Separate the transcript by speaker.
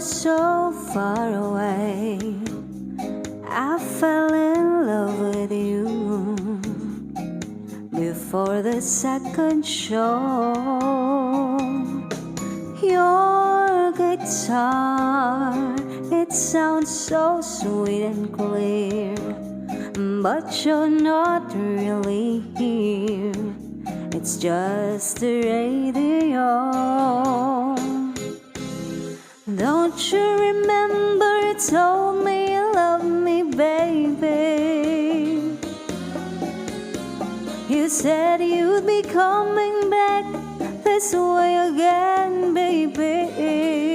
Speaker 1: so far away. I fell in love with you before the second show. Your guitar, it sounds so sweet and clear, but you're not really here. It's just the radio. Don't you remember you told me you love me, baby? You said you'd be coming back this way again, baby.